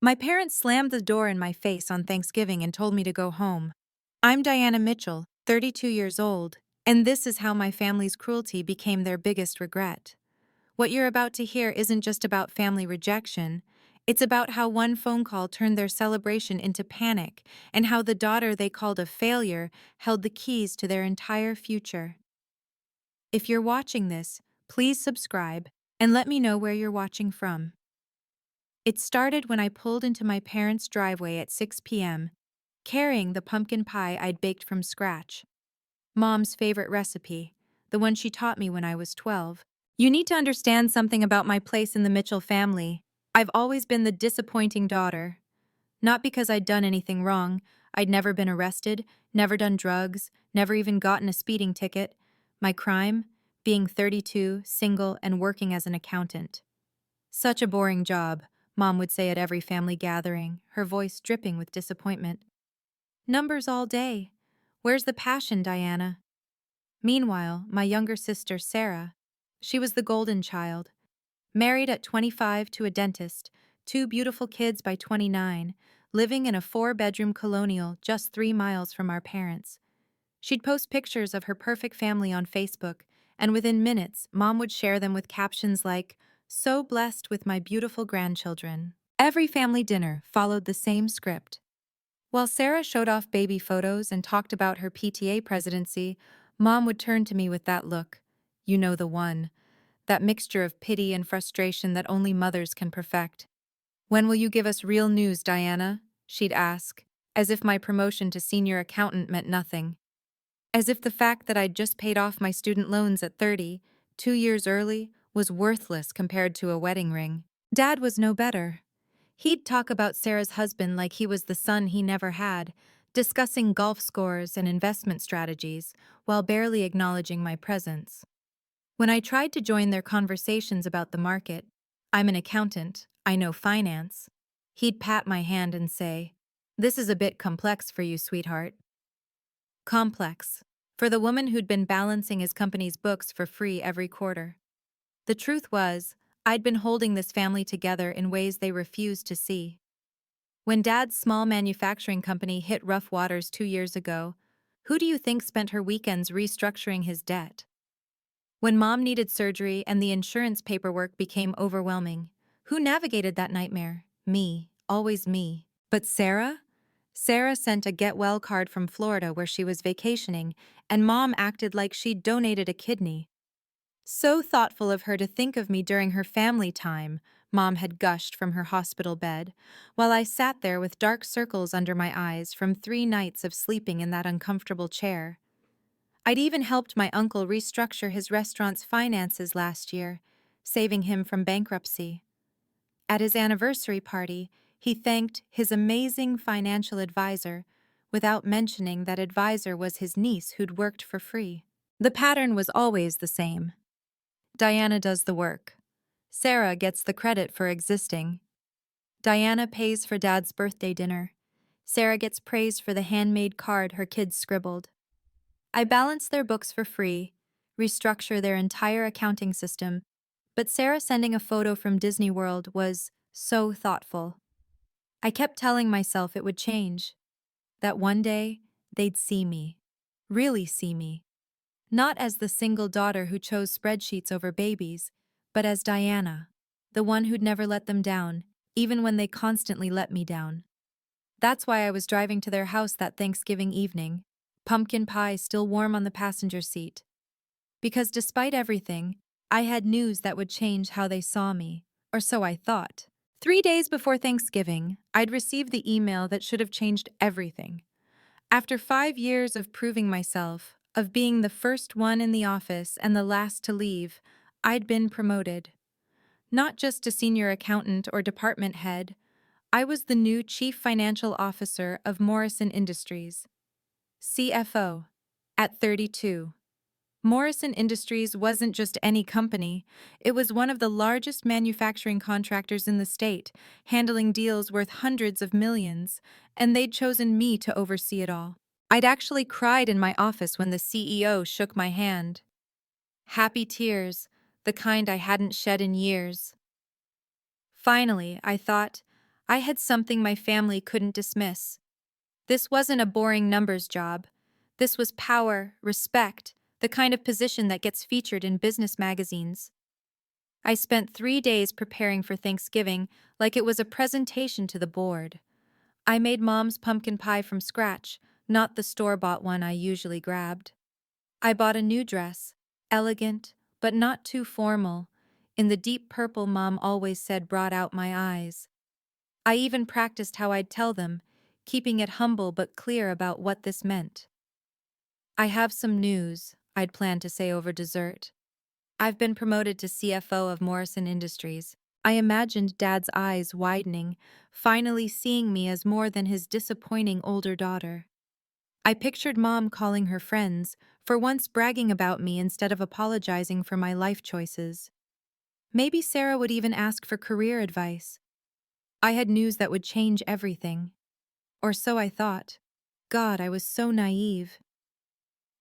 My parents slammed the door in my face on Thanksgiving and told me to go home. I'm Diana Mitchell, 32 years old, and this is how my family's cruelty became their biggest regret. What you're about to hear isn't just about family rejection, it's about how one phone call turned their celebration into panic, and how the daughter they called a failure held the keys to their entire future. If you're watching this, please subscribe and let me know where you're watching from. It started when I pulled into my parents' driveway at 6 p.m., carrying the pumpkin pie I'd baked from scratch. Mom's favorite recipe, the one she taught me when I was 12. You need to understand something about my place in the Mitchell family. I've always been the disappointing daughter. Not because I'd done anything wrong. I'd never been arrested, never done drugs, never even gotten a speeding ticket. My crime? Being 32, single, and working as an accountant. Such a boring job, Mom would say at every family gathering, her voice dripping with disappointment. Numbers all day. Where's the passion, Diana? Meanwhile, my younger sister, Sarah, she was the golden child. Married at 25 to a dentist, two beautiful kids by 29, living in a 4-bedroom colonial just 3 miles from our parents. She'd post pictures of her perfect family on Facebook, and within minutes, Mom would share them with captions like, "So blessed with my beautiful grandchildren." Every family dinner followed the same script. While Sarah showed off baby photos and talked about her PTA presidency, Mom would turn to me with that look. You know the one. That mixture of pity and frustration that only mothers can perfect. "When will you give us real news, Diana?" she'd ask, as if my promotion to senior accountant meant nothing. As if the fact that I'd just paid off my student loans at 30, 2 years early, was worthless compared to a wedding ring. Dad was no better. He'd talk about Sarah's husband like he was the son he never had, discussing golf scores and investment strategies, while barely acknowledging my presence. When I tried to join their conversations about the market, "I'm an accountant, I know finance," he'd pat my hand and say, "This is a bit complex for you, sweetheart." Complex. For the woman who'd been balancing his company's books for free every quarter. The truth was, I'd been holding this family together in ways they refused to see. When Dad's small manufacturing company hit rough waters 2 years ago, who do you think spent her weekends restructuring his debt? When Mom needed surgery and the insurance paperwork became overwhelming, who navigated that nightmare? Me, always me. But Sarah? Sarah sent a get-well card from Florida where she was vacationing, and Mom acted like she'd donated a kidney. "So thoughtful of her to think of me during her family time," Mom had gushed from her hospital bed, while I sat there with dark circles under my eyes from 3 nights of sleeping in that uncomfortable chair. I'd even helped my uncle restructure his restaurant's finances last year, saving him from bankruptcy. At his anniversary party, he thanked his amazing financial advisor, without mentioning that advisor was his niece who'd worked for free. The pattern was always the same. Diana does the work. Sarah gets the credit for existing. Diana pays for Dad's birthday dinner. Sarah gets praised for the handmade card her kids scribbled. I balance their books for free, restructure their entire accounting system, but Sarah sending a photo from Disney World was so thoughtful. I kept telling myself it would change, that one day they'd see me, really see me. Not as the single daughter who chose spreadsheets over babies, but as Diana, the one who'd never let them down, even when they constantly let me down. That's why I was driving to their house that Thanksgiving evening, pumpkin pie still warm on the passenger seat. Because despite everything, I had news that would change how they saw me, or so I thought. 3 days before Thanksgiving, I'd received the email that should have changed everything. After 5 years of proving myself, of being the first one in the office and the last to leave, I'd been promoted. Not just to senior accountant or department head, I was the new chief financial officer of Morrison Industries. CFO. At 32. Morrison Industries wasn't just any company, it was one of the largest manufacturing contractors in the state, handling deals worth hundreds of millions, and they'd chosen me to oversee it all. I'd actually cried in my office when the CEO shook my hand. Happy tears, the kind I hadn't shed in years. Finally, I thought, I had something my family couldn't dismiss. This wasn't a boring numbers job. This was power, respect, the kind of position that gets featured in business magazines. I spent 3 days preparing for Thanksgiving like it was a presentation to the board. I made Mom's pumpkin pie from scratch, not the store-bought one I usually grabbed. I bought a new dress, elegant, but not too formal, in the deep purple Mom always said brought out my eyes. I even practiced how I'd tell them, keeping it humble but clear about what this meant. I have some news, I'd planned to say over dessert. I've been promoted to CFO of Morrison Industries. I imagined Dad's eyes widening, finally seeing me as more than his disappointing older daughter. I pictured Mom calling her friends, for once bragging about me instead of apologizing for my life choices. Maybe Sarah would even ask for career advice. I had news that would change everything. Or so I thought. God, I was so naive.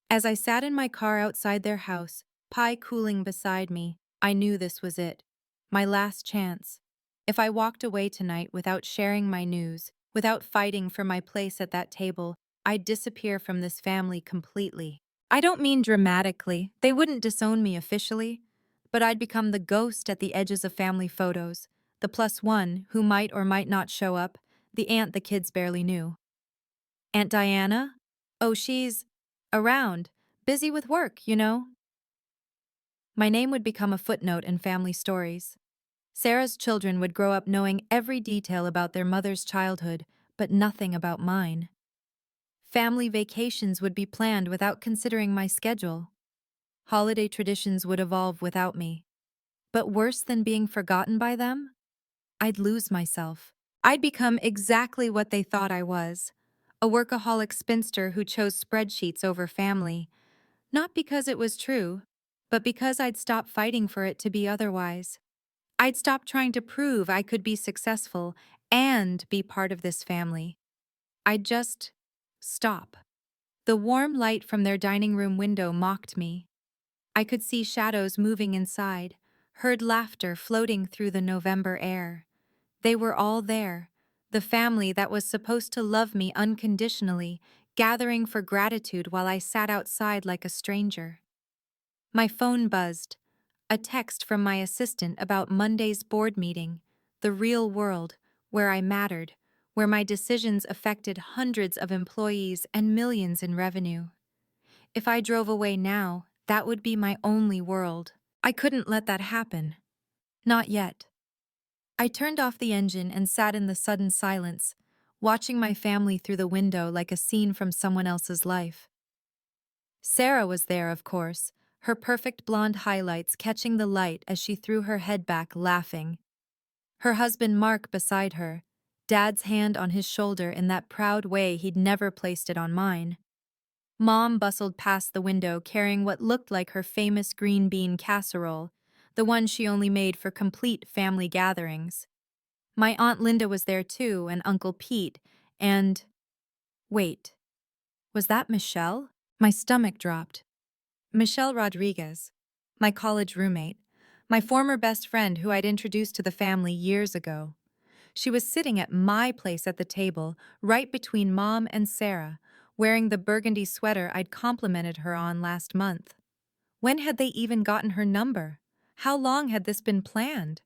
As I sat in my car outside their house, pie cooling beside me, I knew this was it. My last chance. If I walked away tonight without sharing my news, without fighting for my place at that table, I'd disappear from this family completely. I don't mean dramatically, they wouldn't disown me officially, but I'd become the ghost at the edges of family photos, the plus one who might or might not show up, the aunt the kids barely knew. Aunt Diana? Oh, she's around, busy with work, you know. My name would become a footnote in family stories. Sarah's children would grow up knowing every detail about their mother's childhood, but nothing about mine. Family vacations would be planned without considering my schedule. Holiday traditions would evolve without me. But worse than being forgotten by them? I'd lose myself. I'd become exactly what they thought I was, a workaholic spinster who chose spreadsheets over family, not because it was true, but because I'd stopped fighting for it to be otherwise. I'd stopped trying to prove I could be successful and be part of this family. I'd just stop. The warm light from their dining room window mocked me. I could see shadows moving inside, heard laughter floating through the November air. They were all there, the family that was supposed to love me unconditionally, gathering for gratitude while I sat outside like a stranger. My phone buzzed. A text from my assistant about Monday's board meeting, the real world, where I mattered, where my decisions affected hundreds of employees and millions in revenue. If I drove away now, that would be my only world. I couldn't let that happen. Not yet. I turned off the engine and sat in the sudden silence, watching my family through the window like a scene from someone else's life. Sarah was there, of course, her perfect blonde highlights catching the light as she threw her head back, laughing. Her husband Mark beside her, Dad's hand on his shoulder in that proud way he'd never placed it on mine. Mom bustled past the window carrying what looked like her famous green bean casserole, the one she only made for complete family gatherings. My Aunt Linda was there too, and Uncle Pete, and… Wait, was that Michelle? My stomach dropped. Michelle Rodriguez, my college roommate, my former best friend who I'd introduced to the family years ago. She was sitting at my place at the table, right between Mom and Sarah, wearing the burgundy sweater I'd complimented her on last month. When had they even gotten her number? How long had this been planned?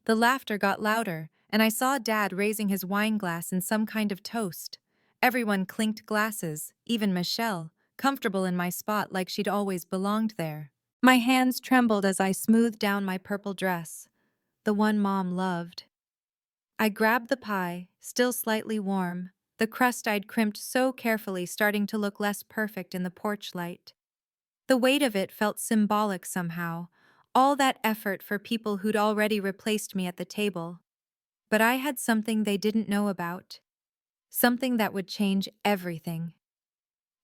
The laughter got louder, and I saw Dad raising his wine glass in some kind of toast. Everyone clinked glasses, even Michelle, comfortable in my spot like she'd always belonged there. My hands trembled as I smoothed down my purple dress, the one Mom loved. I grabbed the pie, still slightly warm, the crust I'd crimped so carefully starting to look less perfect in the porch light. The weight of it felt symbolic somehow, all that effort for people who'd already replaced me at the table. But I had something they didn't know about, something that would change everything.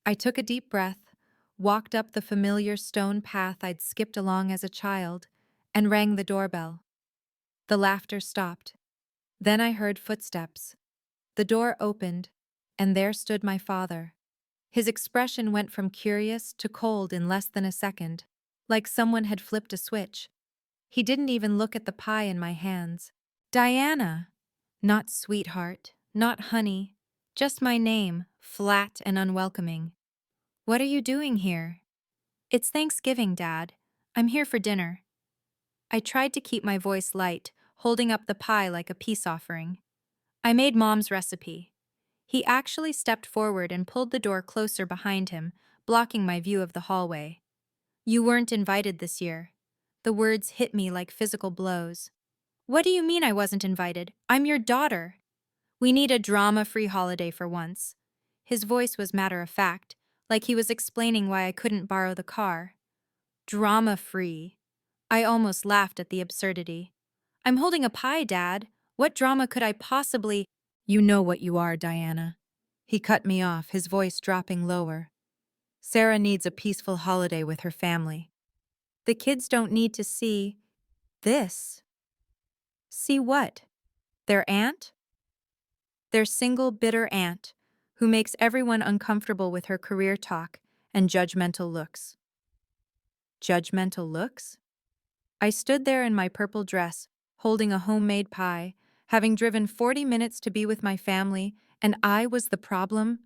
I took a deep breath, walked up the familiar stone path I'd skipped along as a child, and rang the doorbell. The laughter stopped. Then I heard footsteps. The door opened, and there stood my father. His expression went from curious to cold in less than a second, like someone had flipped a switch. He didn't even look at the pie in my hands. "Diana!" Not sweetheart, not honey, just my name, flat and unwelcoming. What are you doing here? It's Thanksgiving, Dad. I'm here for dinner. I tried to keep my voice light, holding up the pie like a peace offering. I made Mom's recipe. He actually stepped forward and pulled the door closer behind him, blocking my view of the hallway. You weren't invited this year. The words hit me like physical blows. What do you mean I wasn't invited? I'm your daughter. We need a drama-free holiday for once. His voice was matter-of-fact, like he was explaining why I couldn't borrow the car. Drama-free. I almost laughed at the absurdity. I'm holding a pie, Dad. What drama could I possibly— You know what you are, Diana. He cut me off, his voice dropping lower. Sarah needs a peaceful holiday with her family. The kids don't need to see this. See what? Their aunt? Their single bitter aunt, who makes everyone uncomfortable with her career talk and judgmental looks. Judgmental looks? I stood there in my purple dress, holding a homemade pie, having driven 40 minutes to be with my family, and I was the problem?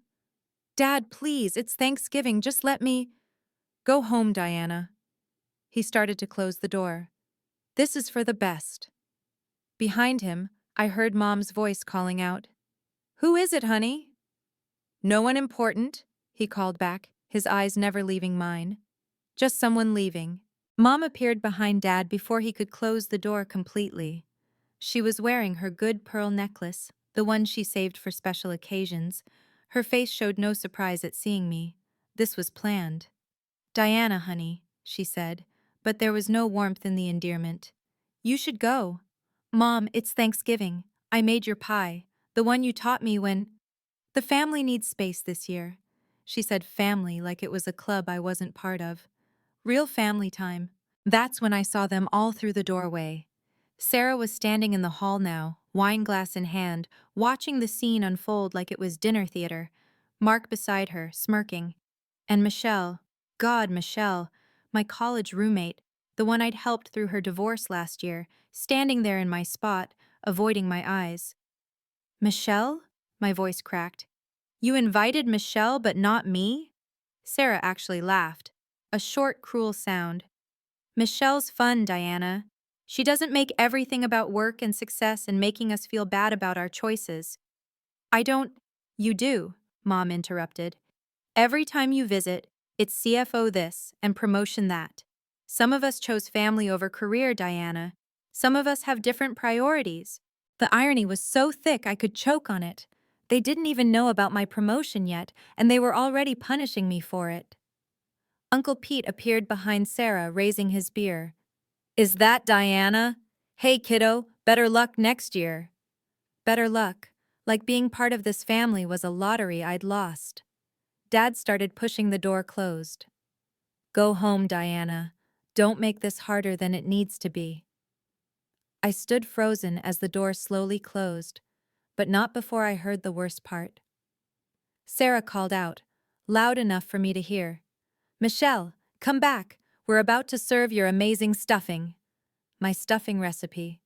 Dad, please, it's Thanksgiving, just let me— Go home, Diana. He started to close the door. This is for the best. Behind him, I heard Mom's voice calling out, Who is it, honey? No one important, he called back, his eyes never leaving mine. Just someone leaving. Mom appeared behind Dad before he could close the door completely. She was wearing her good pearl necklace, the one she saved for special occasions. Her face showed no surprise at seeing me. This was planned. Diana, honey, she said, but there was no warmth in the endearment. You should go. Mom, it's Thanksgiving. I made your pie, the one you taught me when— The family needs space this year. She said family like it was a club I wasn't part of. Real family time. That's when I saw them all through the doorway. Sarah was standing in the hall now, wine glass in hand, watching the scene unfold like it was dinner theater. Mark beside her, smirking. And Michelle, God, Michelle, my college roommate, the one I'd helped through her divorce last year, standing there in my spot, avoiding my eyes. Michelle? My voice cracked. You invited Michelle but not me? Sarah actually laughed. A short, cruel sound. Michelle's fun, Diana. She doesn't make everything about work and success and making us feel bad about our choices. I don't— You do, Mom interrupted. Every time you visit, it's CFO this and promotion that. Some of us chose family over career, Diana. Some of us have different priorities. The irony was so thick I could choke on it. They didn't even know about my promotion yet, and they were already punishing me for it. Uncle Pete appeared behind Sarah, raising his beer. Is that Diana? Hey, kiddo, better luck next year. Better luck. Like being part of this family was a lottery I'd lost. Dad started pushing the door closed. Go home, Diana. Don't make this harder than it needs to be. I stood frozen as the door slowly closed, but not before I heard the worst part. Sarah called out, loud enough for me to hear. Michelle, come back. We're about to serve your amazing stuffing. My stuffing recipe.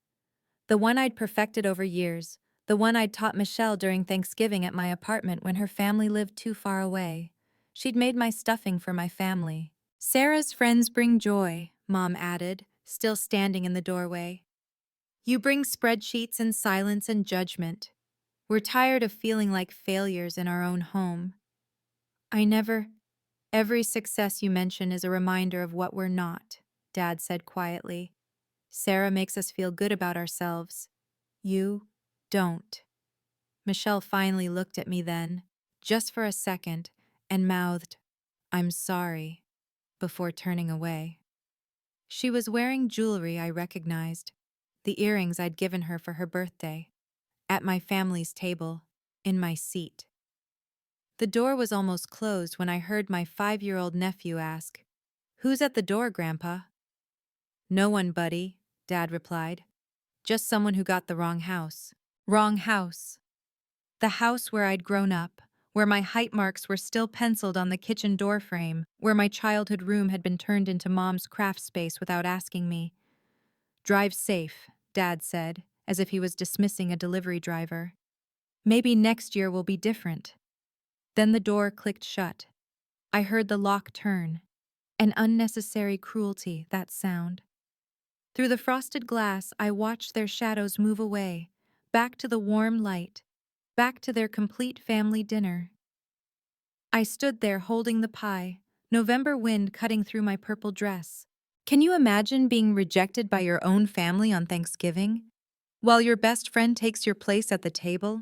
The one I'd perfected over years. The one I'd taught Michelle during Thanksgiving at my apartment when her family lived too far away. She'd made my stuffing for my family. Sarah's friends bring joy, Mom added, still standing in the doorway. You bring spreadsheets and silence and judgment. We're tired of feeling like failures in our own home. Every success you mention is a reminder of what we're not, Dad said quietly. Sarah makes us feel good about ourselves. You don't. Michelle finally looked at me then, just for a second, and mouthed, I'm sorry, before turning away. She was wearing jewelry I recognized, the earrings I'd given her for her birthday, at my family's table, in my seat. The door was almost closed when I heard my 5-year-old nephew ask, Who's at the door, Grandpa? No one, buddy, Dad replied. Just someone who got the wrong house. Wrong house. The house where I'd grown up, where my height marks were still penciled on the kitchen door frame, where my childhood room had been turned into Mom's craft space without asking me. Drive safe, Dad said, as if he was dismissing a delivery driver. Maybe next year will be different. Then the door clicked shut. I heard the lock turn. An unnecessary cruelty, that sound. Through the frosted glass, I watched their shadows move away, back to the warm light, back to their complete family dinner. I stood there holding the pie, November wind cutting through my purple dress. Can you imagine being rejected by your own family on Thanksgiving, while your best friend takes your place at the table?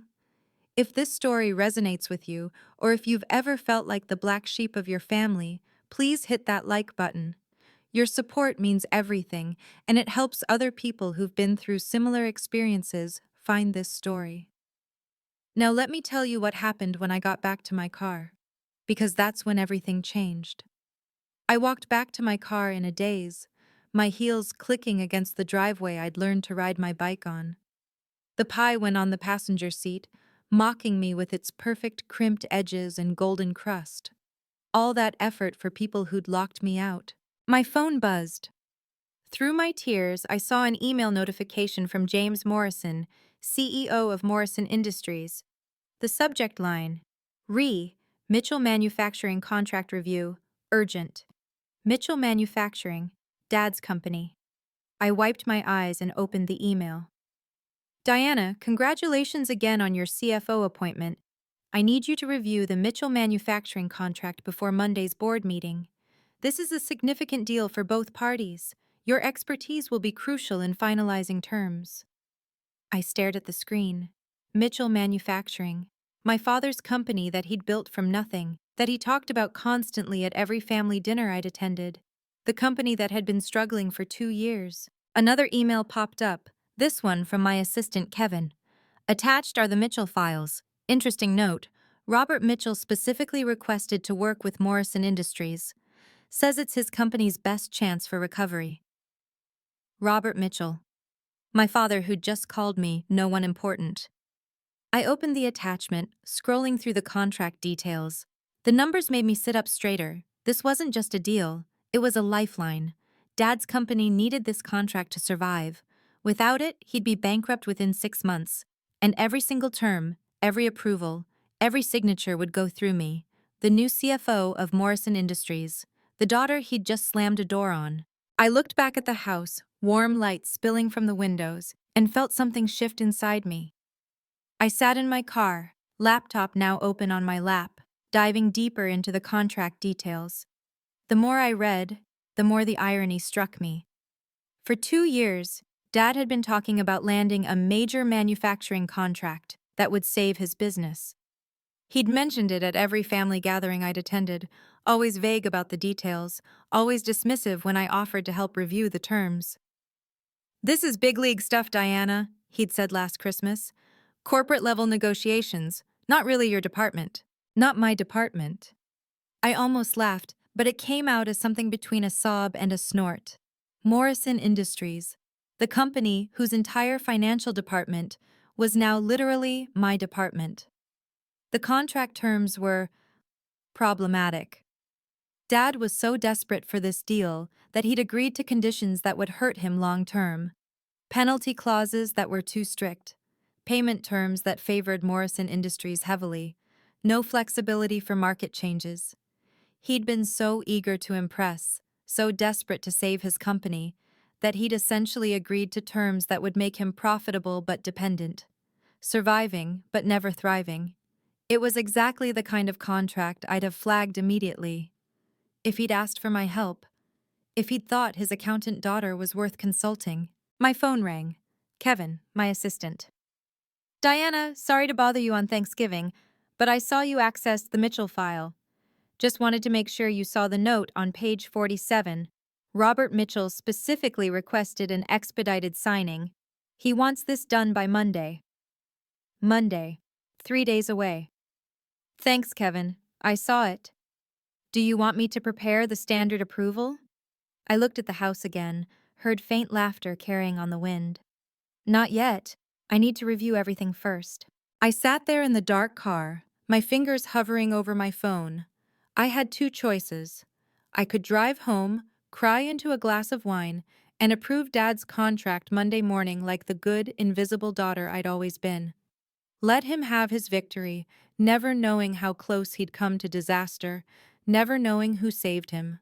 If this story resonates with you, or if you've ever felt like the black sheep of your family, please hit that like button. Your support means everything, and it helps other people who've been through similar experiences find this story. Now let me tell you what happened when I got back to my car, because that's when everything changed. I walked back to my car in a daze, my heels clicking against the driveway I'd learned to ride my bike on. The pie went on the passenger seat, mocking me with its perfect crimped edges and golden crust. All that effort for people who'd locked me out. My phone buzzed. Through my tears, I saw an email notification from James Morrison, CEO of Morrison Industries. The subject line: Mitchell Manufacturing Contract Review, Urgent. Mitchell Manufacturing, Dad's company. I wiped my eyes and opened the email. Diana, congratulations again on your CFO appointment. I need you to review the Mitchell Manufacturing contract before Monday's board meeting. This is a significant deal for both parties. Your expertise will be crucial in finalizing terms. I stared at the screen. Mitchell Manufacturing. My father's company that he'd built from nothing, that he talked about constantly at every family dinner I'd attended. The company that had been struggling for 2 years. Another email popped up, this one from my assistant Kevin. Attached are the Mitchell files. Interesting note, Robert Mitchell specifically requested to work with Morrison Industries. Says it's his company's best chance for recovery. Robert Mitchell. My father who'd just called me no one important. I opened the attachment, scrolling through the contract details. The numbers made me sit up straighter. This wasn't just a deal, it was a lifeline. Dad's company needed this contract to survive. Without it, he'd be bankrupt within 6 months. And every single term, every approval, every signature would go through me, the new CFO of Morrison Industries, the daughter he'd just slammed a door on. I looked back at the house, warm light spilling from the windows, and felt something shift inside me. I sat in my car, laptop now open on my lap, diving deeper into the contract details. The more I read, the more the irony struck me. For 2 years, Dad had been talking about landing a major manufacturing contract that would save his business. He'd mentioned it at every family gathering I'd attended, always vague about the details, always dismissive when I offered to help review the terms. "This is big league stuff, Diana," he'd said last Christmas. "Corporate-level negotiations, not really your department." Not my department. I almost laughed, but it came out as something between a sob and a snort. Morrison Industries, the company whose entire financial department was now literally my department. The contract terms were problematic. Dad was so desperate for this deal that he'd agreed to conditions that would hurt him long-term. Penalty clauses that were too strict. Payment terms that favored Morrison Industries heavily. No flexibility for market changes. He'd been so eager to impress, so desperate to save his company, that he'd essentially agreed to terms that would make him profitable but dependent. Surviving, but never thriving. It was exactly the kind of contract I'd have flagged immediately. If he'd asked for my help. If he'd thought his accountant daughter was worth consulting. My phone rang. Kevin, my assistant. "Diana, sorry to bother you on Thanksgiving, but I saw you accessed the Mitchell file. Just wanted to make sure you saw the note on page 47. Robert Mitchell specifically requested an expedited signing. He wants this done by Monday." Monday. 3 days away. "Thanks, Kevin. I saw it. Do you want me to prepare the standard approval?" I looked at the house again, heard faint laughter carrying on the wind. "Not yet. I need to review everything first." I sat there in the dark car, my fingers hovering over my phone. I had 2 choices. I could drive home, cry into a glass of wine, and approved Dad's contract Monday morning like the good, invisible daughter I'd always been. Let him have his victory, never knowing how close he'd come to disaster, never knowing who saved him.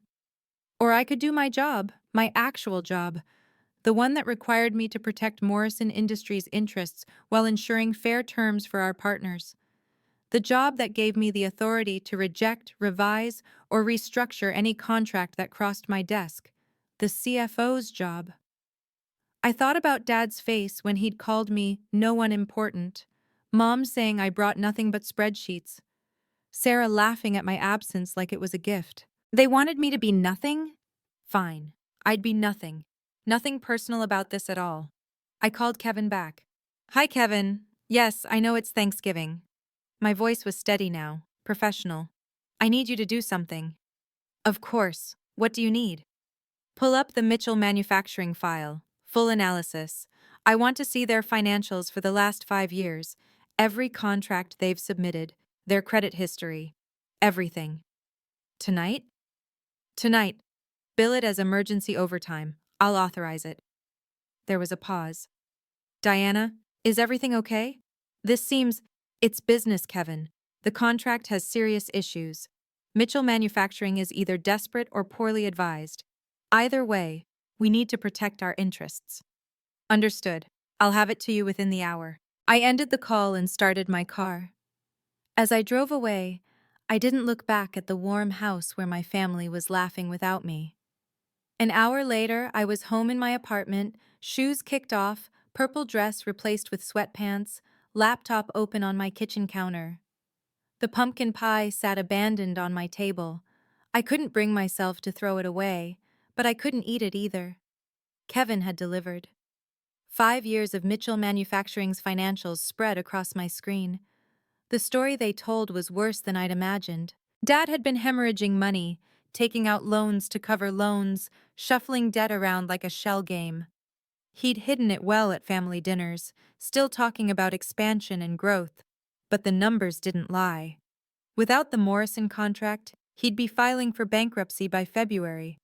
Or I could do my job, my actual job, the one that required me to protect Morrison Industries' interests while ensuring fair terms for our partners. The job that gave me the authority to reject, revise, or restructure any contract that crossed my desk. The CFO's job. I thought about Dad's face when he'd called me no one important, Mom saying I brought nothing but spreadsheets, Sarah laughing at my absence like it was a gift. They wanted me to be nothing? Fine. I'd be nothing. Nothing personal about this at all. I called Kevin back. Hi, Kevin. Yes, I know it's Thanksgiving. My voice was steady now, professional. I need you to do something. Of course. What do you need? Pull up the Mitchell manufacturing file. Full analysis. I want to see their financials for the last 5 years, every contract they've submitted, their credit history, everything. Tonight? Tonight. Bill it as emergency overtime. I'll authorize it. There was a pause. Diana, is everything okay? It's business, Kevin. The contract has serious issues. Mitchell Manufacturing is either desperate or poorly advised. Either way, we need to protect our interests. Understood. I'll have it to you within the hour. I ended the call and started my car. As I drove away, I didn't look back at the warm house where my family was laughing without me. An hour later, I was home in my apartment, shoes kicked off, purple dress replaced with sweatpants, laptop open on my kitchen counter. The pumpkin pie sat abandoned on my table. I couldn't bring myself to throw it away, but I couldn't eat it either. Kevin had delivered. 5 years of Mitchell Manufacturing's financials spread across my screen. The story they told was worse than I'd imagined. Dad had been hemorrhaging money, taking out loans to cover loans, shuffling debt around like a shell game. He'd hidden it well at family dinners, still talking about expansion and growth, but the numbers didn't lie. Without the Morrison contract, he'd be filing for bankruptcy by February.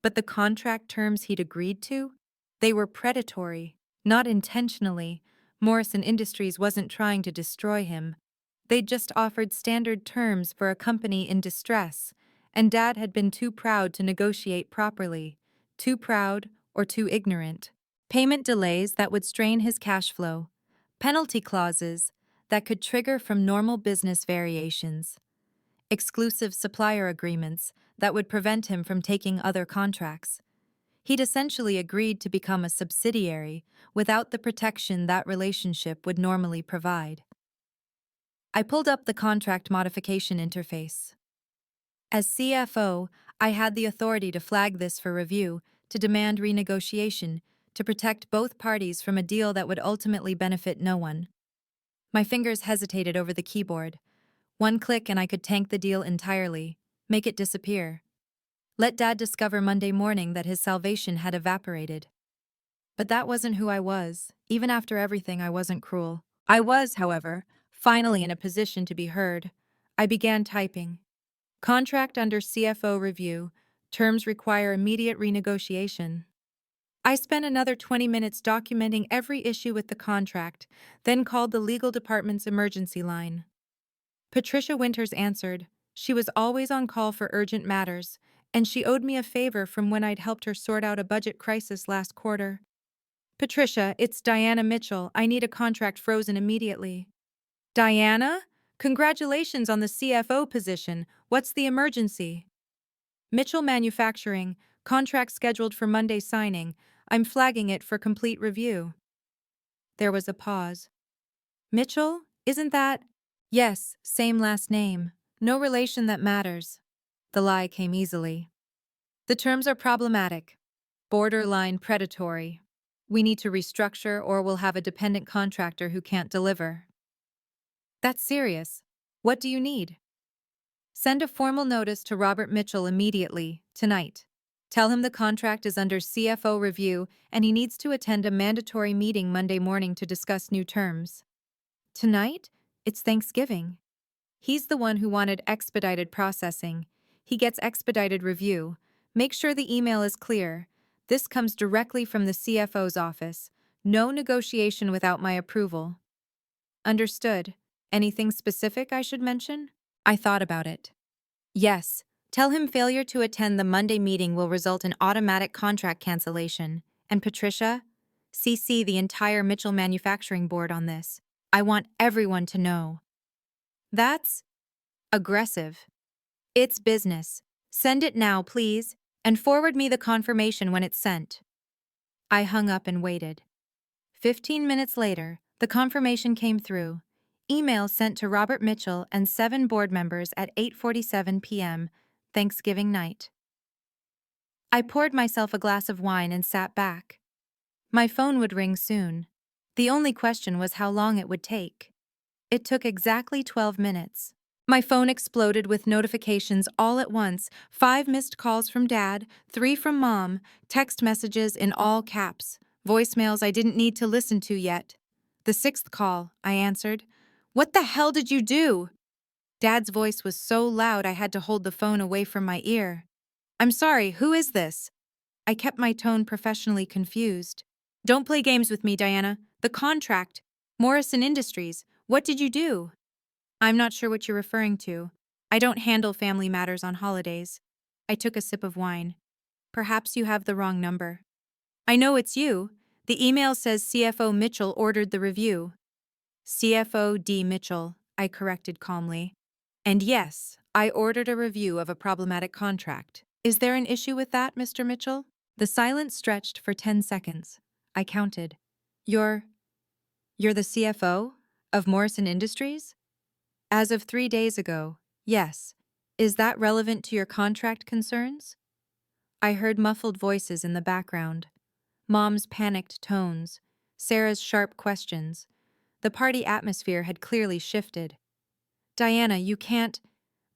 But the contract terms he'd agreed to? They were predatory, not intentionally. Morrison Industries wasn't trying to destroy him. They'd just offered standard terms for a company in distress, and Dad had been too proud to negotiate properly. Too proud or too ignorant. Payment delays that would strain his cash flow. Penalty clauses that could trigger from normal business variations. Exclusive supplier agreements that would prevent him from taking other contracts. He'd essentially agreed to become a subsidiary without the protection that relationship would normally provide. I pulled up the contract modification interface. As CFO, I had the authority to flag this for review, to demand renegotiation, to protect both parties from a deal that would ultimately benefit no one. My fingers hesitated over the keyboard. One click and I could tank the deal entirely, make it disappear. Let Dad discover Monday morning that his salvation had evaporated. But that wasn't who I was. Even after everything, I wasn't cruel. I was, however, finally in a position to be heard. I began typing. Contract under CFO review. Terms require immediate renegotiation. I spent another 20 minutes documenting every issue with the contract, then called the legal department's emergency line. Patricia Winters answered. She was always on call for urgent matters, and she owed me a favor from when I'd helped her sort out a budget crisis last quarter. Patricia, it's Diana Mitchell. I need a contract frozen immediately. Diana? Congratulations on the CFO position. What's the emergency? Mitchell Manufacturing, contract scheduled for Monday signing. I'm flagging it for complete review. There was a pause. Mitchell? Isn't that? Yes, same last name. No relation that matters. The lie came easily. The terms are problematic. Borderline predatory. We need to restructure or we'll have a dependent contractor who can't deliver. That's serious. What do you need? Send a formal notice to Robert Mitchell immediately, tonight. Tell him the contract is under CFO review and he needs to attend a mandatory meeting Monday morning to discuss new terms. Tonight? It's Thanksgiving. He's the one who wanted expedited processing. He gets expedited review. Make sure the email is clear. This comes directly from the CFO's office. No negotiation without my approval. Understood. Anything specific I should mention? I thought about it. Yes. Tell him failure to attend the Monday meeting will result in automatic contract cancellation. And Patricia, CC the entire Mitchell Manufacturing Board on this. I want everyone to know. That's aggressive. It's business. Send it now, please, and forward me the confirmation when it's sent. I hung up and waited. 15 minutes later, the confirmation came through. Email sent to Robert Mitchell and 7 board members at 8:47 p.m., Thanksgiving night. I poured myself a glass of wine and sat back. My phone would ring soon. The only question was how long it would take. It took exactly 12 minutes. My phone exploded with notifications all at once, 5 missed calls from Dad, 3 from Mom, text messages in all caps, voicemails I didn't need to listen to yet. The 6th call, I answered. "What the hell did you do?" Dad's voice was so loud I had to hold the phone away from my ear. "I'm sorry, who is this?" I kept my tone professionally confused. "Don't play games with me, Diana. The contract. Morrison Industries. What did you do?" "I'm not sure what you're referring to. I don't handle family matters on holidays." I took a sip of wine. "Perhaps you have the wrong number." "I know it's you. The email says CFO Mitchell ordered the review." "CFO D. Mitchell," I corrected calmly. "And yes, I ordered a review of a problematic contract. Is there an issue with that, Mr. Mitchell?" The silence stretched for 10 seconds. I counted. You're the CFO of Morrison Industries?" "As of 3 days ago, yes. Is that relevant to your contract concerns?" I heard muffled voices in the background. Mom's panicked tones, Sarah's sharp questions. The party atmosphere had clearly shifted. "Diana, you can't.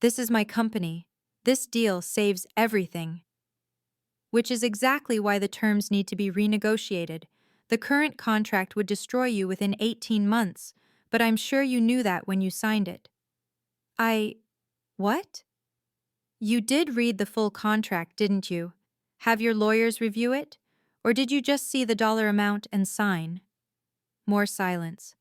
This is my company. This deal saves everything." "Which is exactly why the terms need to be renegotiated. The current contract would destroy you within 18 months, but I'm sure you knew that when you signed it." What? "You did read the full contract, didn't you? Have your lawyers review it? Or did you just see the dollar amount and sign?" More silence.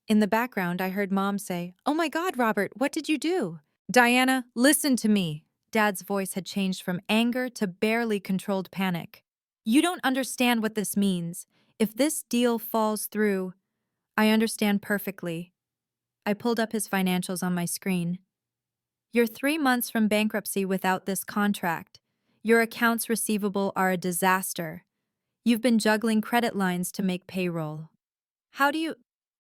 In the background, I heard Mom say, "Oh my God, Robert, what did you do?" "Diana, listen to me." Dad's voice had changed from anger to barely controlled panic. "You don't understand what this means. If this deal falls through—" "I understand perfectly." I pulled up his financials on my screen. "You're 3 months from bankruptcy without this contract. Your accounts receivable are a disaster. You've been juggling credit lines to make payroll. How do you—"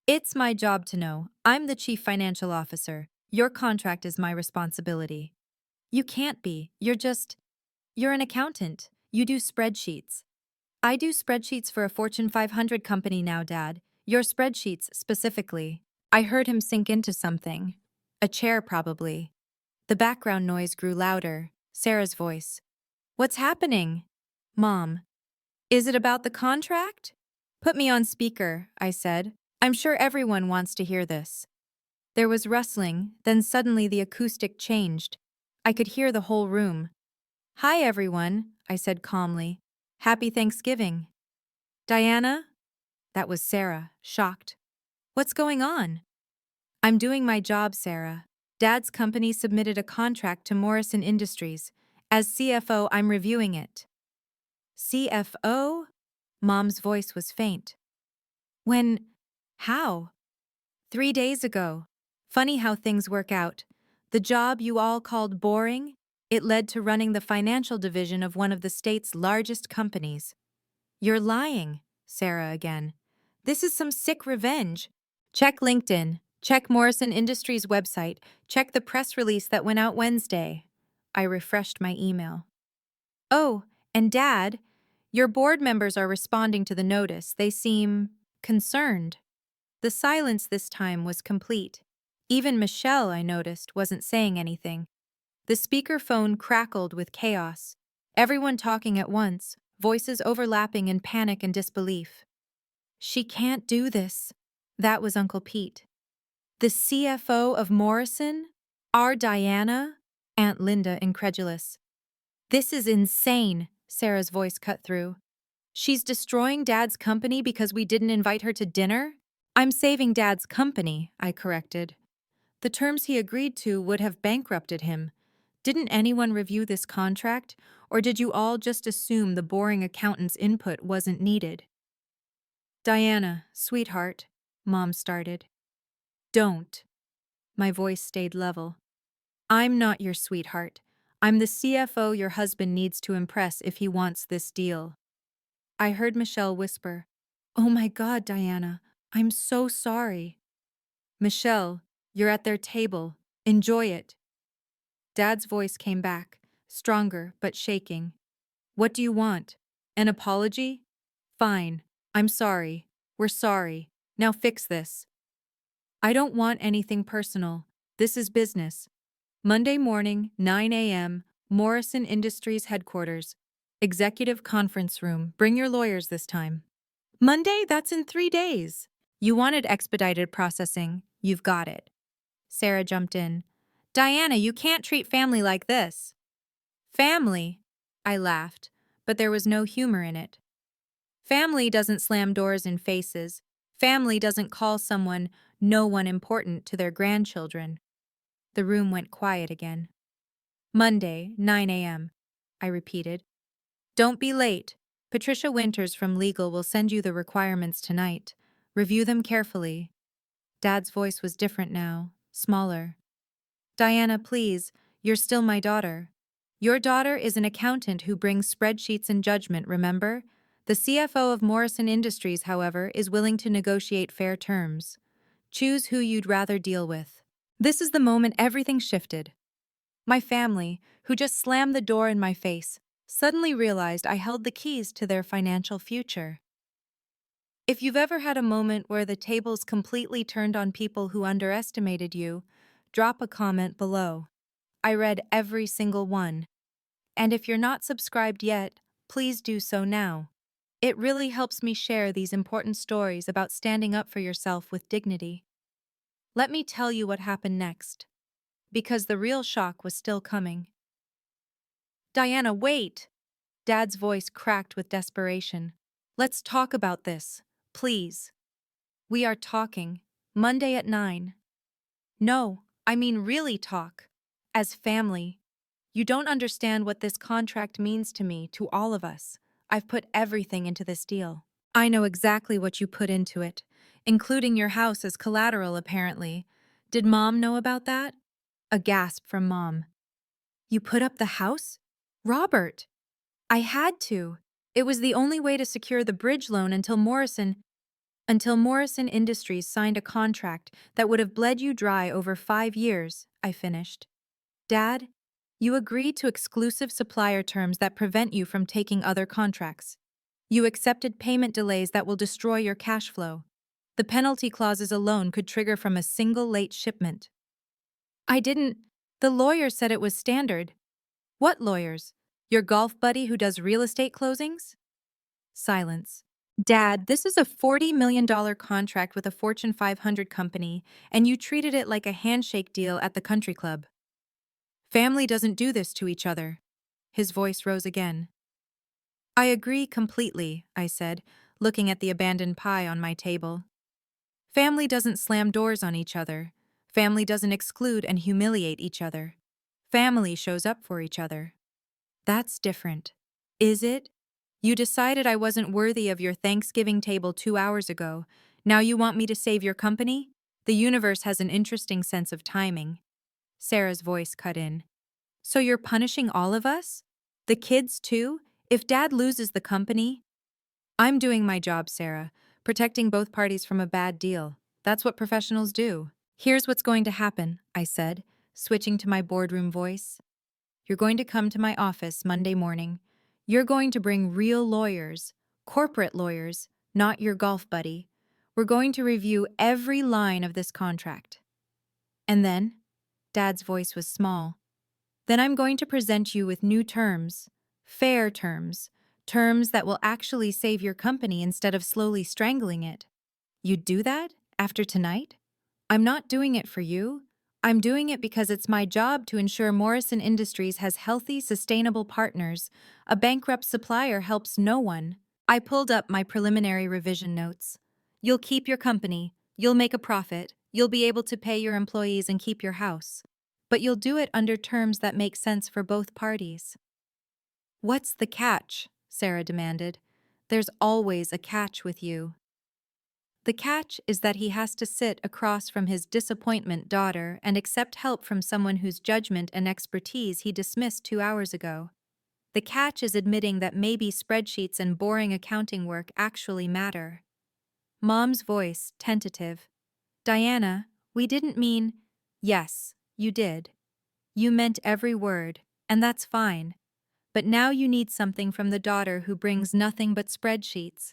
"It's my job to know. I'm the chief financial officer. Your contract is my responsibility." "You can't be. You're an accountant. You do spreadsheets." "I do spreadsheets for a Fortune 500 company now, Dad. Your spreadsheets, specifically." I heard him sink into something. A chair, probably. The background noise grew louder. Sarah's voice. "What's happening?" "Mom." "Is it about the contract?" "Put me on speaker," I said. "I'm sure everyone wants to hear this." There was rustling, then suddenly the acoustic changed. I could hear the whole room. "Hi, everyone," I said calmly. "Happy Thanksgiving." "Diana?" That was Sarah, shocked. "What's going on?" "I'm doing my job, Sarah. Dad's company submitted a contract to Morrison Industries. As CFO, I'm reviewing it." "CFO?" Mom's voice was faint. "When? How?" 3 days ago. Funny how things work out. The job you all called boring, it led to running the financial division of one of the state's largest companies." "You're lying," Sarah again. "This is some sick revenge. Check LinkedIn. Check Morrison Industries' website. Check the press release that went out Wednesday." I refreshed my email. "Oh, and Dad, your board members are responding to the notice. They seem concerned." The silence this time was complete. Even Michelle, I noticed, wasn't saying anything. The speakerphone crackled with chaos. Everyone talking at once, voices overlapping in panic and disbelief. "She can't do this." That was Uncle Pete. "The CFO of Morrison? Our Diana?" Aunt Linda, incredulous. "This is insane," Sarah's voice cut through. She's destroying Dad's company because we didn't invite her to dinner? I'm saving Dad's company, I corrected. The terms he agreed to would have bankrupted him. Didn't anyone review this contract, or did you all just assume the boring accountant's input wasn't needed? Diana, sweetheart, Mom started. Don't. My voice stayed level. I'm not your sweetheart. I'm the CFO your husband needs to impress if he wants this deal. I heard Michelle whisper, Oh my God, Diana, I'm so sorry. Michelle, you're at their table. Enjoy it. Dad's voice came back, stronger but shaking. What do you want? An apology? Fine. I'm sorry. We're sorry. Now fix this. I don't want anything personal. This is business. Monday morning, 9 a.m., Morrison Industries headquarters. Executive conference room. Bring your lawyers this time. Monday? That's in 3 days. You wanted expedited processing. You've got it. Sarah jumped in. Diana, you can't treat family like this. Family? I laughed, but there was no humor in it. Family doesn't slam doors in faces. Family doesn't call someone no one important to their grandchildren. The room went quiet again. Monday, 9 a.m., I repeated. Don't be late. Patricia Winters from Legal will send you the requirements tonight. Review them carefully. Dad's voice was different now, smaller. Diana, please, you're still my daughter. Your daughter is an accountant who brings spreadsheets and judgment, remember? The CFO of Morrison Industries, however, is willing to negotiate fair terms. Choose who you'd rather deal with. This is the moment everything shifted. My family, who just slammed the door in my face, suddenly realized I held the keys to their financial future. If you've ever had a moment where the tables completely turned on people who underestimated you, drop a comment below. I read every single one. And if you're not subscribed yet, please do so now. It really helps me share these important stories about standing up for yourself with dignity. Let me tell you what happened next, because the real shock was still coming. Diana, wait! Dad's voice cracked with desperation. Let's talk about this, please. We are talking. Monday at 9. No, I mean really talk. As family. You don't understand what this contract means to me, to all of us. I've put everything into this deal. I know exactly what you put into it, including your house as collateral, apparently. Did Mom know about that? A gasp from Mom. You put up the house? Robert! I had to. It was the only way to secure the bridge loan until Morrison Industries signed a contract that would have bled you dry over 5 years, I finished. Dad, you agreed to exclusive supplier terms that prevent you from taking other contracts. You accepted payment delays that will destroy your cash flow. The penalty clauses alone could trigger from a single late shipment. I didn't. The lawyer said it was standard. What lawyers? Your golf buddy who does real estate closings? Silence. Dad, this is a $40 million contract with a Fortune 500 company, and you treated it like a handshake deal at the country club. Family doesn't do this to each other. His voice rose again. I agree completely, I said, looking at the abandoned pie on my table. Family doesn't slam doors on each other. Family doesn't exclude and humiliate each other. Family shows up for each other. That's different. Is it? You decided I wasn't worthy of your Thanksgiving table 2 hours ago. Now you want me to save your company? The universe has an interesting sense of timing. Sarah's voice cut in. So you're punishing all of us? The kids too? If Dad loses the company? I'm doing my job, Sarah, protecting both parties from a bad deal. That's what professionals do. Here's what's going to happen, I said, switching to my boardroom voice. You're going to come to my office Monday morning. You're going to bring real lawyers, corporate lawyers, not your golf buddy. We're going to review every line of this contract. And then, Dad's voice was small, then I'm going to present you with new terms, fair terms, terms that will actually save your company instead of slowly strangling it. You'd do that after tonight? I'm not doing it for you. I'm doing it because it's my job to ensure Morrison Industries has healthy, sustainable partners. A bankrupt supplier helps no one. I pulled up my preliminary revision notes. You'll keep your company, you'll make a profit, you'll be able to pay your employees and keep your house. But you'll do it under terms that make sense for both parties. What's the catch? Sarah demanded. There's always a catch with you. The catch is that he has to sit across from his disappointment daughter and accept help from someone whose judgment and expertise he dismissed 2 hours ago. The catch is admitting that maybe spreadsheets and boring accounting work actually matter. Mom's voice, tentative. Diana, we didn't mean… Yes, you did. You meant every word, and that's fine. But now you need something from the daughter who brings nothing but spreadsheets.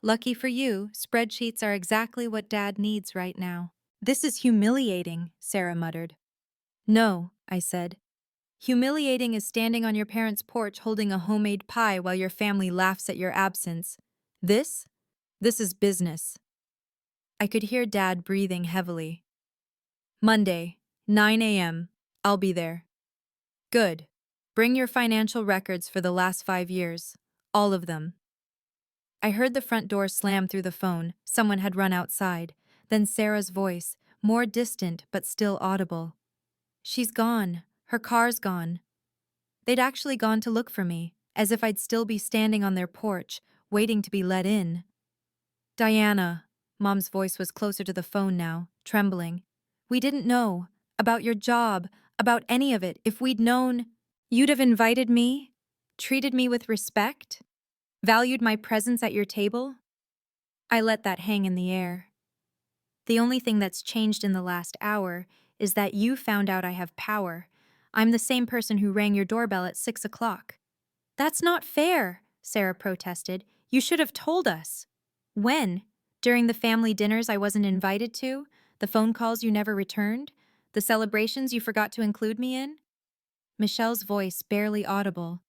Lucky for you, spreadsheets are exactly what Dad needs right now. This is humiliating, Sarah muttered. No, I said. Humiliating is standing on your parents' porch holding a homemade pie while your family laughs at your absence. This? This is business. I could hear Dad breathing heavily. Monday, 9 a.m. I'll be there. Good. Bring your financial records for the last 5 years. All of them. I heard the front door slam through the phone. Someone had run outside. Then Sarah's voice, more distant but still audible. She's gone. Her car's gone. They'd actually gone to look for me, as if I'd still be standing on their porch, waiting to be let in. Diana, Mom's voice was closer to the phone now, trembling. We didn't know. About your job, about any of it. If we'd known, you'd have invited me? Treated me with respect? Valued my presence at your table? I let that hang in the air. The only thing that's changed in the last hour is that you found out I have power. I'm the same person who rang your doorbell at 6 o'clock. That's not fair, Sarah protested. You should have told us. When? During the family dinners I wasn't invited to? The phone calls you never returned? The celebrations you forgot to include me in? Michelle's voice barely audible.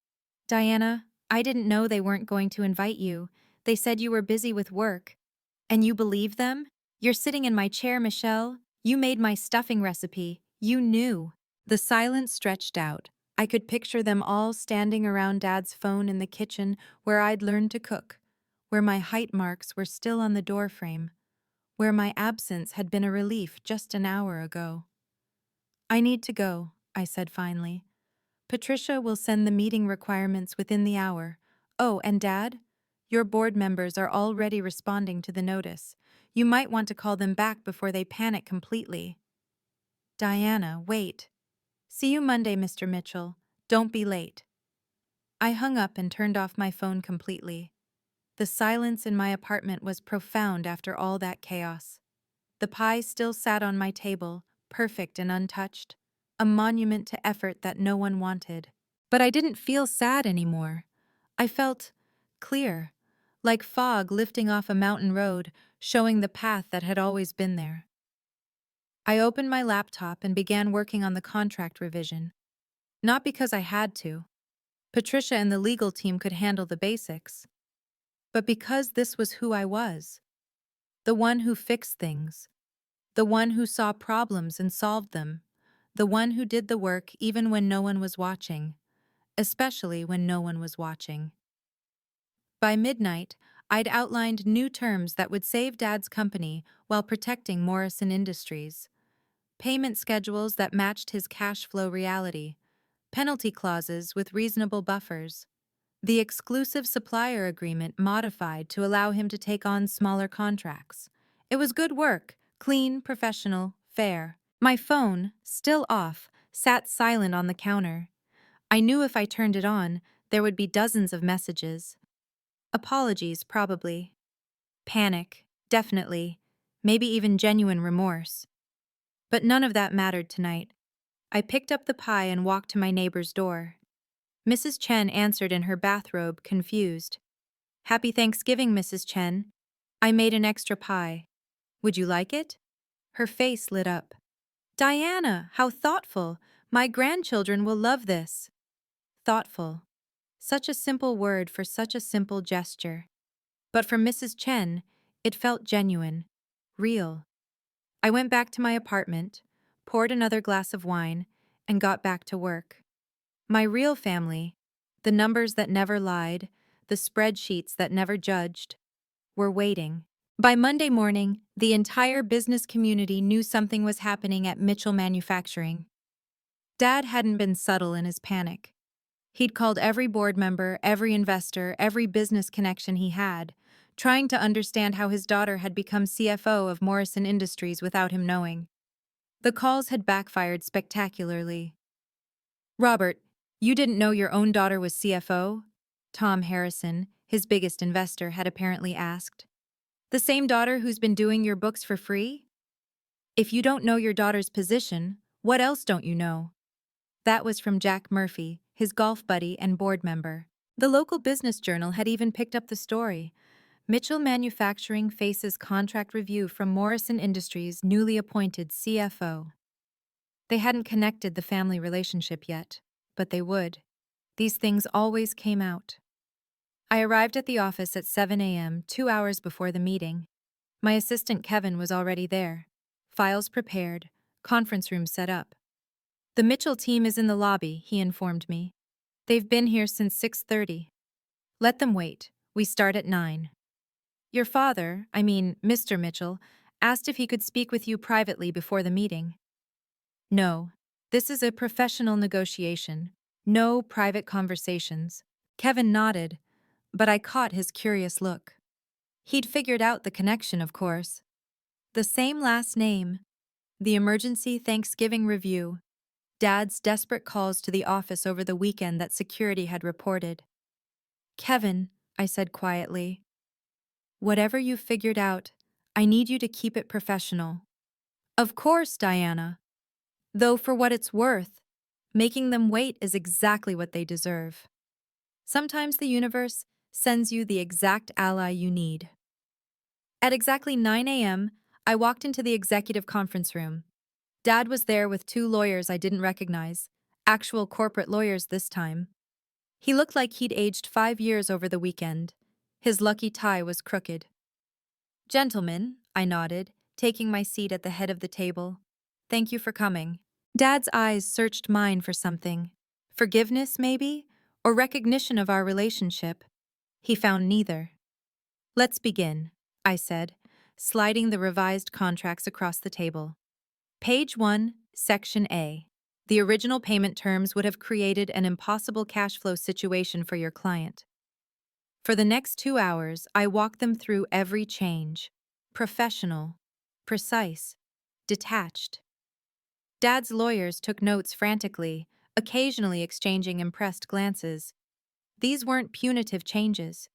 Diana, I didn't know they weren't going to invite you. They said you were busy with work. And you believe them? You're sitting in my chair, Michelle. You made my stuffing recipe. You knew. The silence stretched out. I could picture them all standing around Dad's phone in the kitchen where I'd learned to cook, where my height marks were still on the doorframe, where my absence had been a relief just an hour ago. I need to go, I said finally. Patricia will send the meeting requirements within the hour. Oh, and Dad? Your board members are already responding to the notice. You might want to call them back before they panic completely. Diana, wait. See you Monday, Mr. Mitchell. Don't be late. I hung up and turned off my phone completely. The silence in my apartment was profound after all that chaos. The pie still sat on my table, perfect and untouched, a monument to effort that no one wanted. But I didn't feel sad anymore. I felt clear, like fog lifting off a mountain road, showing the path that had always been there. I opened my laptop and began working on the contract revision. Not because I had to. Patricia and the legal team could handle the basics. But because this was who I was. The one who fixed things. The one who saw problems and solved them. The one who did the work even when no one was watching. Especially when no one was watching. By midnight, I'd outlined new terms that would save Dad's company while protecting Morrison Industries. Payment schedules that matched his cash flow reality. Penalty clauses with reasonable buffers. The exclusive supplier agreement modified to allow him to take on smaller contracts. It was good work, clean, professional, fair. My phone, still off, sat silent on the counter. I knew if I turned it on, there would be dozens of messages. Apologies, probably. Panic, definitely. Maybe even genuine remorse. But none of that mattered tonight. I picked up the pie and walked to my neighbor's door. Mrs. Chen answered in her bathrobe, confused. Happy Thanksgiving, Mrs. Chen. I made an extra pie. Would you like it? Her face lit up. Diana, how thoughtful. My grandchildren will love this. Thoughtful. Such a simple word for such a simple gesture. But for Mrs. Chen, it felt genuine, real. I went back to my apartment, poured another glass of wine, and got back to work. My real family, the numbers that never lied, the spreadsheets that never judged, were waiting. By Monday morning, the entire business community knew something was happening at Mitchell Manufacturing. Dad hadn't been subtle in his panic. He'd called every board member, every investor, every business connection he had, trying to understand how his daughter had become CFO of Morrison Industries without him knowing. The calls had backfired spectacularly. "Robert, you didn't know your own daughter was CFO?" Tom Harrison, his biggest investor, had apparently asked. "The same daughter who's been doing your books for free? If you don't know your daughter's position, what else don't you know?" That was from Jack Murphy, his golf buddy and board member. The local business journal had even picked up the story. Mitchell Manufacturing faces contract review from Morrison Industries' newly appointed CFO. They hadn't connected the family relationship yet, but they would. These things always came out. I arrived at the office at 7 a.m., 2 hours before the meeting. My assistant Kevin was already there. Files prepared, conference room set up. "The Mitchell team is in the lobby," he informed me. "They've been here since 6:30. Let them wait. We start at 9. Your father, Mr. Mitchell, asked if he could speak with you privately before the meeting." "No. This is a professional negotiation. No private conversations." Kevin nodded, but I caught his curious look. He'd figured out the connection, of course. The same last name. The emergency Thanksgiving review. Dad's desperate calls to the office over the weekend that security had reported. "Kevin," I said quietly, "whatever you've figured out, I need you to keep it professional." "Of course, Diana. Though for what it's worth, making them wait is exactly what they deserve. Sometimes the universe sends you the exact ally you need." At exactly 9 a.m., I walked into the executive conference room. Dad was there with 2 lawyers I didn't recognize, actual corporate lawyers this time. He looked like he'd aged 5 years over the weekend. His lucky tie was crooked. "Gentlemen," I nodded, taking my seat at the head of the table. "Thank you for coming." Dad's eyes searched mine for something. Forgiveness, maybe? Or recognition of our relationship? He found neither. "Let's begin," I said, sliding the revised contracts across the table. Page 1, Section A. The original payment terms would have created an impossible cash flow situation for your client. For the next 2 hours, I walked them through every change. Professional, precise, detached. Dad's lawyers took notes frantically, occasionally exchanging impressed glances. These weren't punitive changes.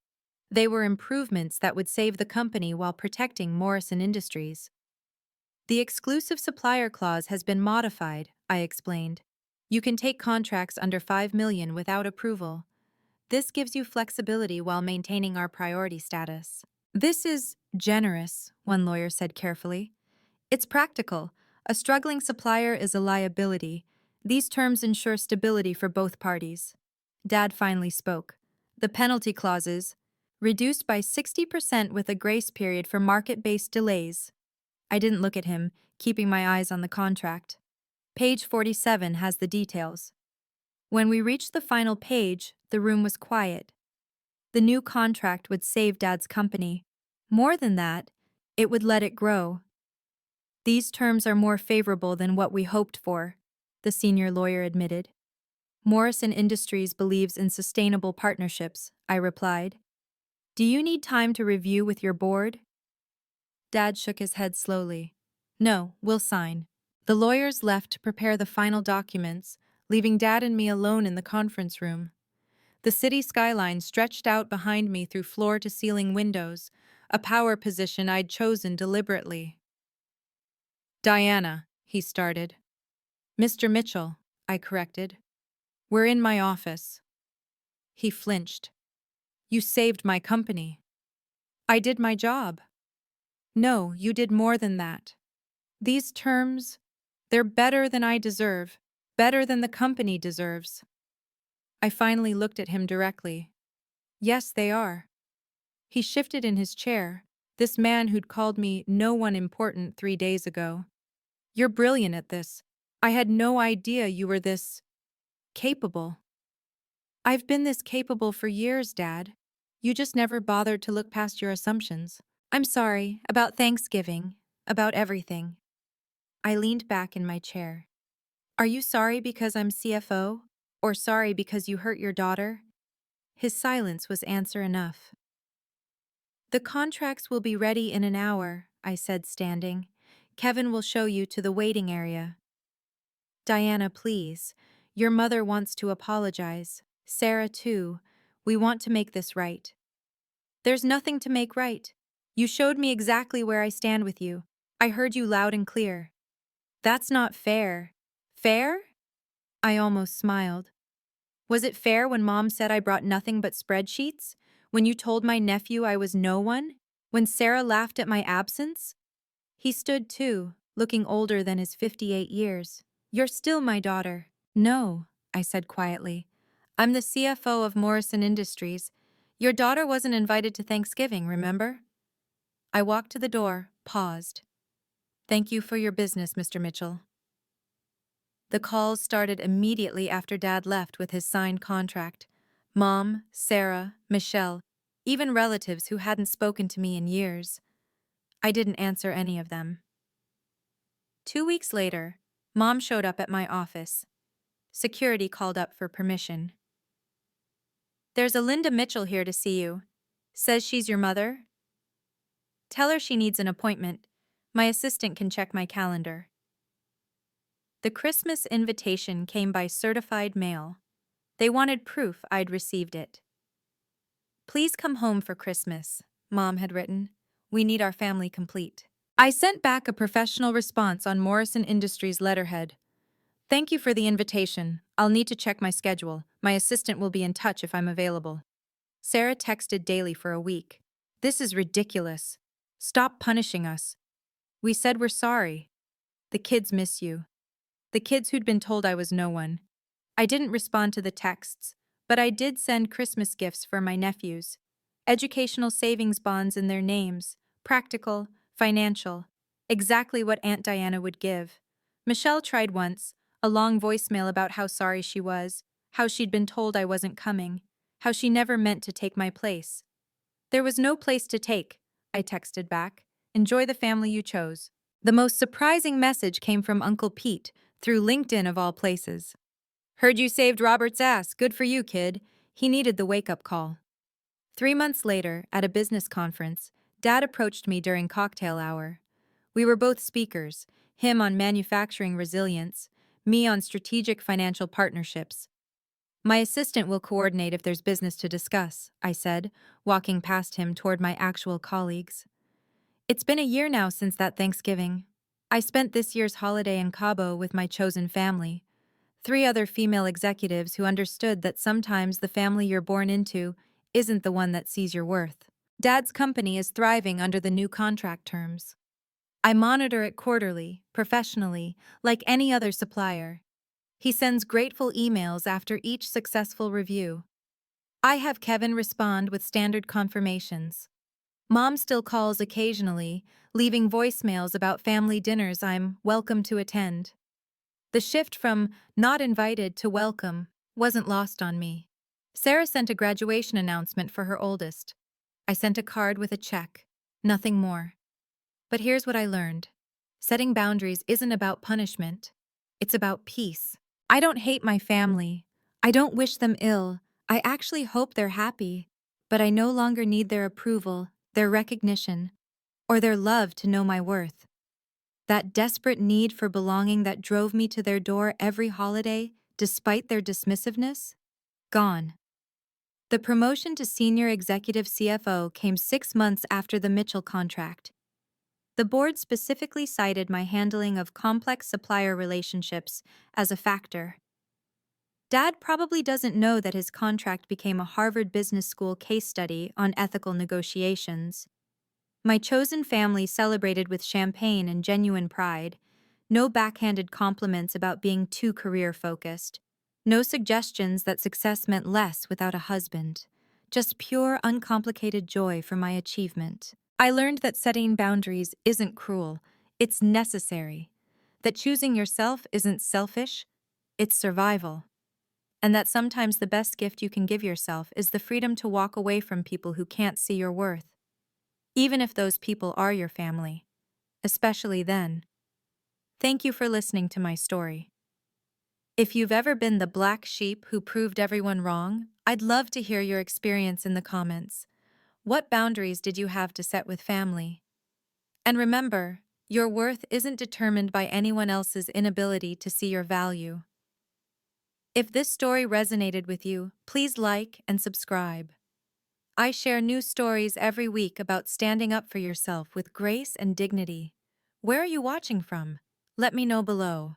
They were improvements that would save the company while protecting Morrison Industries. "The exclusive supplier clause has been modified," I explained. "You can take contracts under $5 million without approval. This gives you flexibility while maintaining our priority status." "This is generous," one lawyer said carefully. "It's practical. A struggling supplier is a liability. These terms ensure stability for both parties." Dad finally spoke. "The penalty clauses, reduced by 60% with a grace period for market-based delays." I didn't look at him, keeping my eyes on the contract. Page 47 has the details. When we reached the final page, the room was quiet. The new contract would save Dad's company. More than that, it would let it grow. "These terms are more favorable than what we hoped for," the senior lawyer admitted. "Morrison Industries believes in sustainable partnerships," I replied. "Do you need time to review with your board?" Dad shook his head slowly. "No, we'll sign." The lawyers left to prepare the final documents, leaving Dad and me alone in the conference room. The city skyline stretched out behind me through floor-to-ceiling windows, a power position I'd chosen deliberately. "Diana," he started. "Mr. Mitchell," I corrected. "We're in my office." He flinched. "You saved my company." "I did my job." "No, you did more than that. These terms, they're better than I deserve, better than the company deserves." I finally looked at him directly. "Yes, they are." He shifted in his chair, this man who'd called me no one important 3 days ago. You're brilliant at this. I had no idea you were this capable. I've been this capable for years, Dad. You just never bothered to look past your assumptions. I'm sorry, about Thanksgiving, about everything. I leaned back in my chair. Are you sorry because I'm CFO? Or sorry because you hurt your daughter? His silence was answer enough. The contracts will be ready in an hour, I said, standing. Kevin will show you to the waiting area. Diana, please. Your mother wants to apologize. Sarah, too. We want to make this right. There's nothing to make right. You showed me exactly where I stand with you. I heard you loud and clear. That's not fair. Fair? I almost smiled. Was it fair when Mom said I brought nothing but spreadsheets? When you told my nephew I was no one? When Sarah laughed at my absence? He stood too, looking older than his 58 years. You're still my daughter. No, I said quietly. I'm the CFO of Morrison Industries. Your daughter wasn't invited to Thanksgiving, remember? I walked to the door, paused. Thank you for your business, Mr. Mitchell. The calls started immediately after Dad left with his signed contract. Mom, Sarah, Michelle, even relatives who hadn't spoken to me in years. I didn't answer any of them. 2 weeks later, Mom showed up at my office. Security called up for permission. There's a Linda Mitchell here to see you. Says she's your mother. Tell her she needs an appointment. My assistant can check my calendar. The Christmas invitation came by certified mail. They wanted proof I'd received it. Please come home for Christmas, Mom had written. We need our family complete. I sent back a professional response on Morrison Industries letterhead. Thank you for the invitation. I'll need to check my schedule. My assistant will be in touch if I'm available. Sarah texted daily for a week. This is ridiculous. Stop punishing us. We said we're sorry. The kids miss you. The kids who'd been told I was no one. I didn't respond to the texts, but I did send Christmas gifts for my nephews. Educational savings bonds in their names, practical, financial, exactly what Aunt Diana would give. Michelle tried once, a long voicemail about how sorry she was, how she'd been told I wasn't coming, how she never meant to take my place. There was no place to take, I texted back. Enjoy the family you chose. The most surprising message came from Uncle Pete, through LinkedIn of all places. Heard you saved Robert's ass. Good for you, kid. He needed the wake-up call. 3 months later, at a business conference, Dad approached me during cocktail hour. We were both speakers, him on manufacturing resilience, me on strategic financial partnerships. My assistant will coordinate if there's business to discuss, I said, walking past him toward my actual colleagues. It's been a year now since that Thanksgiving. I spent this year's holiday in Cabo with my chosen family. 3 other female executives who understood that sometimes the family you're born into isn't the one that sees your worth. Dad's company is thriving under the new contract terms. I monitor it quarterly, professionally, like any other supplier. He sends grateful emails after each successful review. I have Kevin respond with standard confirmations. Mom still calls occasionally, leaving voicemails about family dinners I'm welcome to attend. The shift from not invited to welcome wasn't lost on me. Sarah sent a graduation announcement for her oldest. I sent a card with a check, nothing more. But here's what I learned. Setting boundaries isn't about punishment. It's about peace. I don't hate my family. I don't wish them ill. I actually hope they're happy. But I no longer need their approval, their recognition, or their love to know my worth. That desperate need for belonging that drove me to their door every holiday, despite their dismissiveness? Gone. The promotion to senior executive CFO came 6 months after the Mitchell contract. The board specifically cited my handling of complex supplier relationships as a factor. Dad probably doesn't know that his contract became a Harvard Business School case study on ethical negotiations. My chosen family celebrated with champagne and genuine pride. No backhanded compliments about being too career-focused. No suggestions that success meant less without a husband. Just pure, uncomplicated joy for my achievement. I learned that setting boundaries isn't cruel. It's necessary. that choosing yourself isn't selfish, it's survival, and that sometimes the best gift you can give yourself is the freedom to walk away from people who can't see your worth, even if those people are your family, especially then. Thank you for listening to my story. If you've ever been the black sheep who proved everyone wrong, I'd love to hear your experience in the comments. What boundaries did you have to set with family? And remember, your worth isn't determined by anyone else's inability to see your value. If this story resonated with you, please like and subscribe. I share new stories every week about standing up for yourself with grace and dignity. Where are you watching from? Let me know below.